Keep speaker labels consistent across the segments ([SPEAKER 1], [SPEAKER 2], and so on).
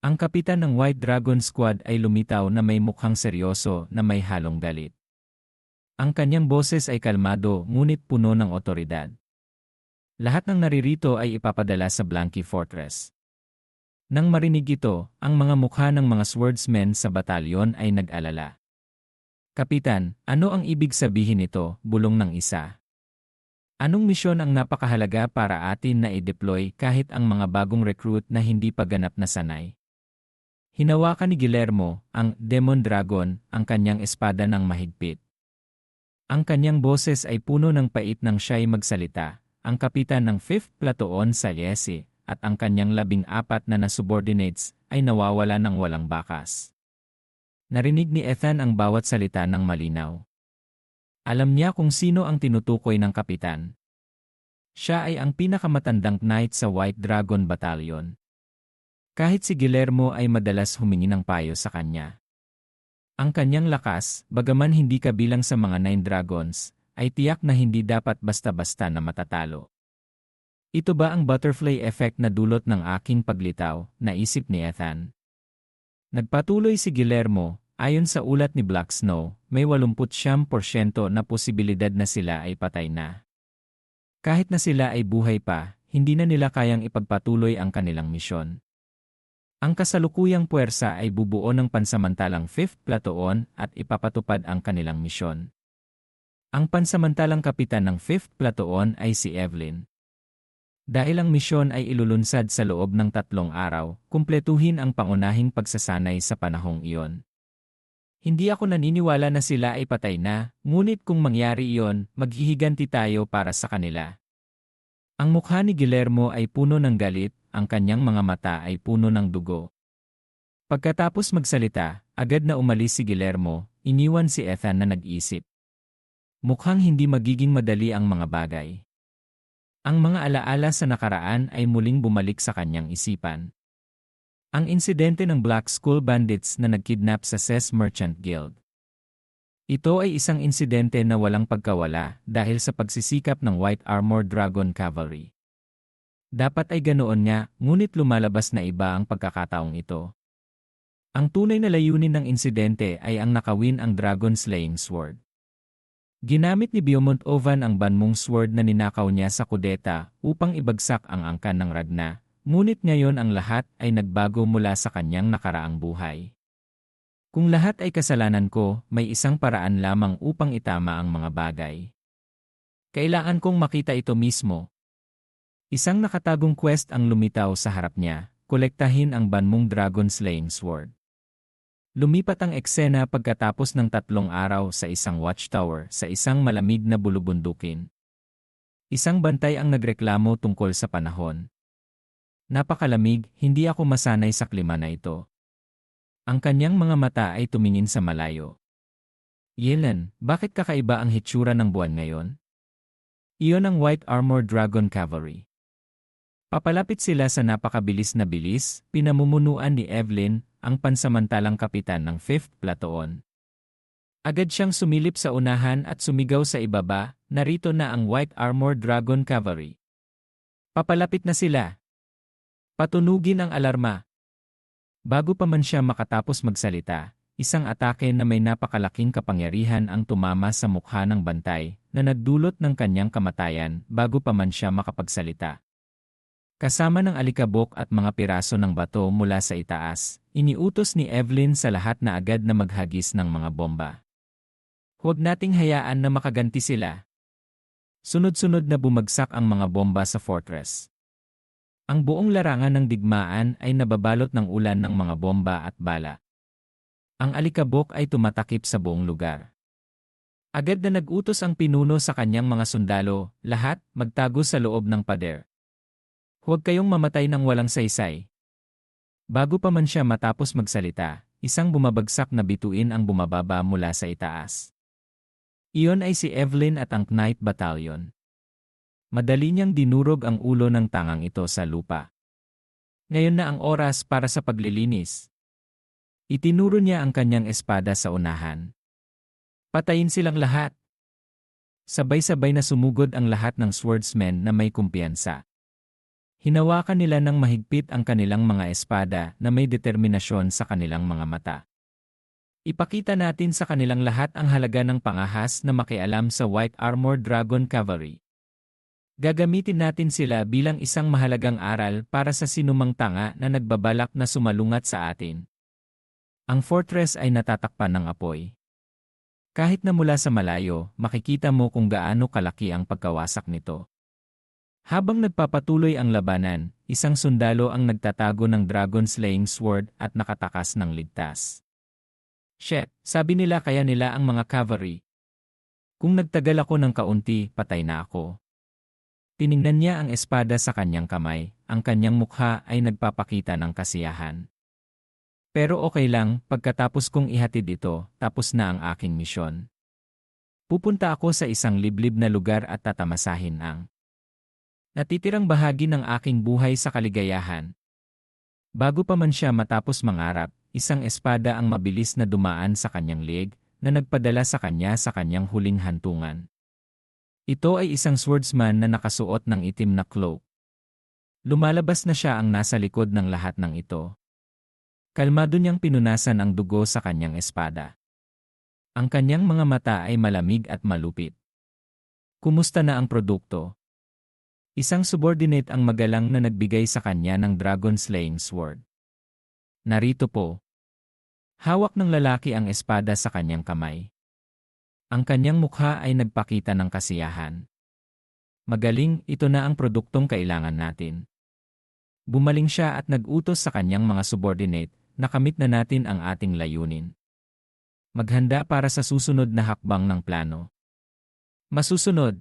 [SPEAKER 1] Ang kapitan ng White Dragon Squad ay lumitaw na may mukhang seryoso na may halong galit. Ang kanyang boses ay kalmado ngunit puno ng otoridad. Lahat ng naririto ay ipapadala sa Blanky Fortress. Nang marinig ito, ang mga mukha ng mga swordsmen sa batalyon ay nag-alala. Kapitan, ano ang ibig sabihin nito? Bulong ng isa. Anong misyon ang napakahalaga para atin na i-deploy kahit ang mga bagong recruit na hindi pa ganap na sanay? Hinawakan ni Guillermo, ang Demon Dragon, ang kanyang espada ng mahigpit. Ang kanyang boses ay puno ng pait nang siya'y magsalita, ang kapitan ng 5th Platoon sa Liese, at ang kanyang 14 na subordinates ay nawawala ng walang bakas. Narinig ni Ethan ang bawat salita ng malinaw. Alam niya kung sino ang tinutukoy ng kapitan. Siya ay ang pinakamatandang knight sa White Dragon Battalion. Kahit si Guillermo ay madalas humingi ng payo sa kanya. Ang kanyang lakas, bagaman hindi kabilang sa mga 9 dragons, ay tiyak na hindi dapat basta-basta na matatalo. Ito ba ang butterfly effect na dulot ng aking paglitaw, naisip ni Ethan. Nagpatuloy si Guillermo, ayon sa ulat ni Black Snow, may 89% na posibilidad na sila ay patay na. Kahit na sila ay buhay pa, hindi na nila kayang ipagpatuloy ang kanilang misyon. Ang kasalukuyang puwersa ay bubuo ng pansamantalang 5th Platoon at ipapatupad ang kanilang misyon. Ang pansamantalang kapitan ng 5th Platoon ay si Evelyn. Dahil ang misyon ay ilulunsad sa loob ng 3 araw, kumpletuhin ang pangunahing pagsasanay sa panahong iyon. Hindi ako naniniwala na sila ay patay na, ngunit kung mangyari iyon, maghihiganti tayo para sa kanila. Ang mukha ni Guillermo ay puno ng galit, ang kanyang mga mata ay puno ng dugo. Pagkatapos magsalita, agad na umalis si Guillermo, iniwan si Ethan na nag-isip. Mukhang hindi magiging madali ang mga bagay. Ang mga alaala sa nakaraan ay muling bumalik sa kanyang isipan. Ang insidente ng Black Skull Bandits na nagkidnap sa Cess Merchant Guild. Ito ay isang insidente na walang pagkawala dahil sa pagsisikap ng White Armored Dragon Cavalry. Dapat ay ganoon nga, ngunit lumalabas na iba ang pagkakataong ito. Ang tunay na layunin ng insidente ay ang nakawin ang Dragon Slaying Sword. Ginamit ni Beaumont Ovan ang banmong sword na ninakaw niya sa kudeta upang ibagsak ang angkan ng Ragna, ngunit ngayon ang lahat ay nagbago mula sa kanyang nakaraang buhay. Kung lahat ay kasalanan ko, may isang paraan lamang upang itama ang mga bagay. Kailangan kong makita ito mismo. Isang nakatagong quest ang lumitaw sa harap niya, kolektahin ang banmong Dragon Slaying Sword. Lumipat ang eksena pagkatapos ng 3 araw sa isang watchtower sa isang malamig na bulubundukin. Isang bantay ang nagreklamo tungkol sa panahon. Napakalamig, hindi ako masanay sa klima na ito. Ang kanyang mga mata ay tumingin sa malayo. Yelan, bakit kakaiba ang hitsura ng buwan ngayon? Iyon ang White Armored Dragon Cavalry. Papalapit sila sa napakabilis na bilis, pinamumunuan ni Evelyn, ang pansamantalang kapitan ng 5th Platoon. Agad siyang sumilip sa unahan at sumigaw sa ibaba, narito na ang White Armored Dragon Cavalry. Papalapit na sila. Patunugin ang alarma. Bago pa man siya makatapos magsalita, isang atake na may napakalaking kapangyarihan ang tumama sa mukha ng bantay na nagdulot ng kanyang kamatayan bago pa man siya makapagsalita. Kasama ng alikabok at mga piraso ng bato mula sa itaas, iniutos ni Evelyn sa lahat na agad na maghagis ng mga bomba. Huwag nating hayaan na makaganti sila. Sunod-sunod na bumagsak ang mga bomba sa fortress. Ang buong larangan ng digmaan ay nababalot ng ulan ng mga bomba at bala. Ang alikabok ay tumatakip sa buong lugar. Agad na nag-utos ang pinuno sa kanyang mga sundalo, lahat magtago sa loob ng pader. Huwag kayong mamatay ng walang saysay. Bago pa man siya matapos magsalita, isang bumabagsak na bituin ang bumababa mula sa itaas. Iyon ay si Evelyn at ang Knight Battalion. Madali niyang dinurog ang ulo ng tangang ito sa lupa. Ngayon na ang oras para sa paglilinis. Itinuro niya ang kanyang espada sa unahan. Patayin silang lahat. Sabay-sabay na sumugod ang lahat ng swordsmen na may kumpiyansa. Hinawakan nila ng mahigpit ang kanilang mga espada na may determinasyon sa kanilang mga mata. Ipakita natin sa kanilang lahat ang halaga ng pangahas na makialam sa White Armored Dragon Cavalry. Gagamitin natin sila bilang isang mahalagang aral para sa sinumang tanga na nagbabalak na sumalungat sa atin. Ang fortress ay natatakpan ng apoy. Kahit na mula sa malayo, makikita mo kung gaano kalaki ang pagkawasak nito. Habang nagpapatuloy ang labanan, isang sundalo ang nagtatago ng dragon slaying sword at nakatakas ng ligtas. Shit, sabi nila kaya nila ang mga cavalry. Kung nagtagal ako ng kaunti, patay na ako. Tiningnan niya ang espada sa kanyang kamay, ang kanyang mukha ay nagpapakita ng kasiyahan. Pero okay lang, pagkatapos kong ihatid ito, tapos na ang aking misyon. Pupunta ako sa isang liblib na lugar at tatamasahin ang natitirang bahagi ng aking buhay sa kaligayahan. Bago pa man siya matapos mangarap, isang espada ang mabilis na dumaan sa kanyang leeg na nagpadala sa kanyang huling hantungan. Ito ay isang swordsman na nakasuot ng itim na cloak. Lumalabas na siya ang nasa likod ng lahat ng ito. Kalmado niyang pinunasan ang dugo sa kanyang espada. Ang kanyang mga mata ay malamig at malupit. Kumusta na ang produkto? Isang subordinate ang magalang na nagbigay sa kanya ng dragon slaying sword. Narito po. Hawak ng lalaki ang espada sa kanyang kamay. Ang kanyang mukha ay nagpakita ng kasiyahan. Magaling, ito na ang produktong kailangan natin. Bumaling siya at nag-utos sa kanyang mga subordinate na kamit na natin ang ating layunin. Maghanda para sa susunod na hakbang ng plano. Masusunod.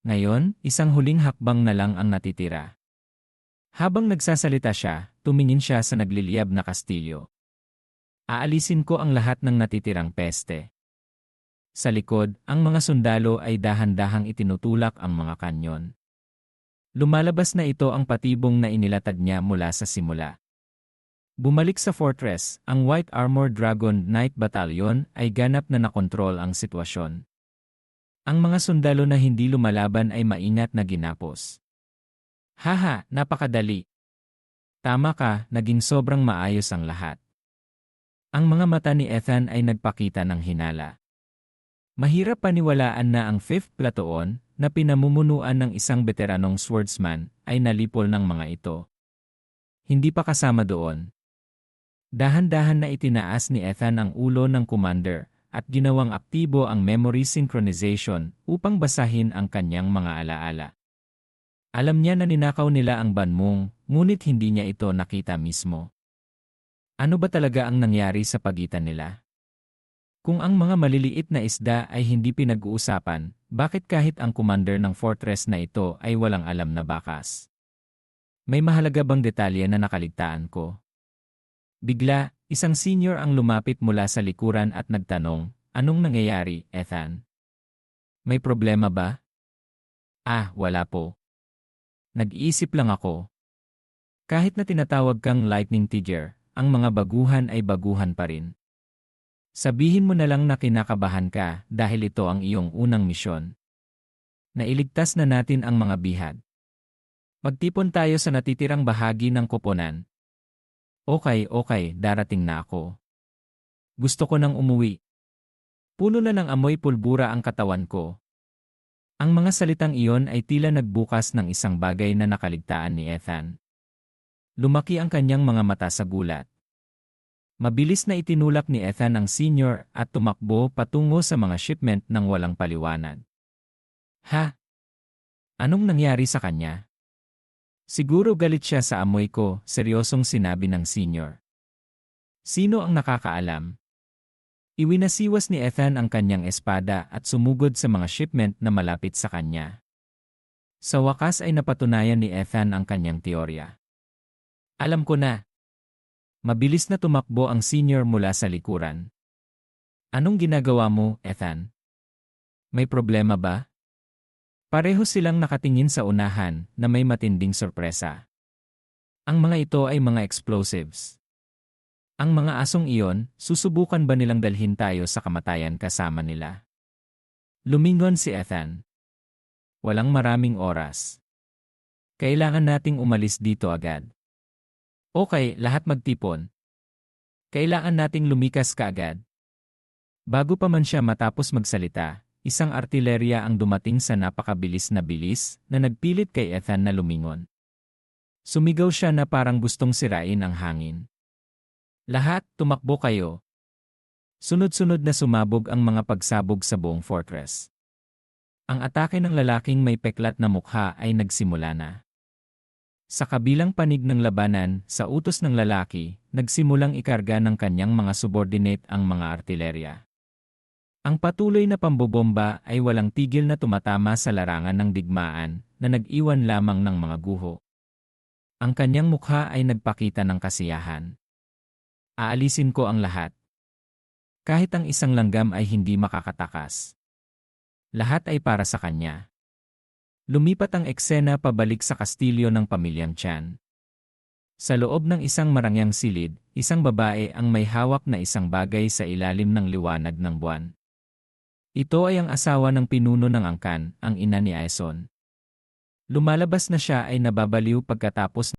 [SPEAKER 1] Ngayon, isang huling hakbang na lang ang natitira. Habang nagsasalita siya, tumingin siya sa nagliliyab na kastilyo. Aalisin ko ang lahat ng natitirang peste. Sa likod, ang mga sundalo ay dahan-dahang itinutulak ang mga kanyon. Lumalabas na ito ang patibong na inilatag niya mula sa simula. Bumalik sa fortress, ang White Armored Dragon Knight Battalion ay ganap na nakontrol ang sitwasyon. Ang mga sundalo na hindi lumalaban ay maingat na ginapos. Haha, napakadali. Tama ka, naging sobrang maayos ang lahat. Ang mga mata ni Ethan ay nagpakita ng hinala. Mahirap paniwalaan na ang 5th Platoon, na pinamumunuan ng isang veteranong swordsman, ay nalipol ng mga ito. Hindi pa kasama doon. Dahan-dahan na itinaas ni Ethan ang ulo ng commander at ginawang aktibo ang memory synchronization upang basahin ang kanyang mga alaala. Alam niya na ninakaw nila ang banmong, ngunit hindi niya ito nakita mismo. Ano ba talaga ang nangyari sa pagitan nila? Kung ang mga maliliit na isda ay hindi pinag-uusapan, bakit kahit ang commander ng fortress na ito ay walang alam na bakas? May mahalaga bang detalye na nakaligtaan ko? Bigla, isang senior ang lumapit mula sa likuran at nagtanong, "Anong nangyayari, Ethan? May problema ba?" "Ah, wala po. Nag-iisip lang ako. Kahit na tinatawag kang Lightning Tiger, ang mga baguhan ay baguhan pa rin. Sabihin mo na lang na kinakabahan ka dahil ito ang iyong unang misyon. Nailigtas na natin ang mga bihag. Magtipon tayo sa natitirang bahagi ng koponan." Okay, darating na ako. Gusto ko nang umuwi. Puno na ng amoy pulbura ang katawan ko. Ang mga salitang iyon ay tila nagbukas ng isang bagay na nakaligtaan ni Ethan. Lumaki ang kanyang mga mata sa gulat. Mabilis na itinulak ni Ethan ang senior at tumakbo patungo sa mga shipment ng walang paliwanag. Ha? Anong nangyari sa kanya? Siguro galit siya sa amoy ko, seryosong sinabi ng senior. Sino ang nakakaalam? Iwinasiwas ni Ethan ang kanyang espada at sumugod sa mga shipment na malapit sa kanya. Sa wakas ay napatunayan ni Ethan ang kanyang teorya. Alam ko na. Mabilis na tumakbo ang senior mula sa likuran. Anong ginagawa mo, Ethan? May problema ba? Pareho silang nakatingin sa unahan na may matinding sorpresa. Ang mga ito ay mga explosives. Ang mga asong iyon, susubukan ba nilang dalhin tayo sa kamatayan kasama nila? Lumingon si Ethan. Walang maraming oras. Kailangan nating umalis dito agad. Okay, lahat magtipon. Kailangan nating lumikas kaagad. Bago pa man siya matapos magsalita, isang artilerya ang dumating sa napakabilis na bilis na nagpilit kay Ethan na lumingon. Sumigaw siya na parang gustong sirain ang hangin. Lahat, tumakbo kayo. Sunod-sunod na sumabog ang mga pagsabog sa buong fortress. Ang atake ng lalaking may peklat na mukha ay nagsimula na. Sa kabilang panig ng labanan, sa utos ng lalaki, nagsimulang ikarga ng kanyang mga subordinate ang mga artilerya. Ang patuloy na pambobomba ay walang tigil na tumatama sa larangan ng digmaan na nag-iwan lamang ng mga guho. Ang kanyang mukha ay nagpakita ng kasiyahan. Aalisin ko ang lahat. Kahit ang isang langgam ay hindi makakatakas. Lahat ay para sa kanya. Lumipat ang eksena pabalik sa kastilyo ng pamilyang Chan. Sa loob ng isang marangyang silid, isang babae ang may hawak na isang bagay sa ilalim ng liwanag ng buwan. Ito ay ang asawa ng pinuno ng angkan, ang ina ni Aeson. Lumalabas na siya ay nababaliw pagkatapos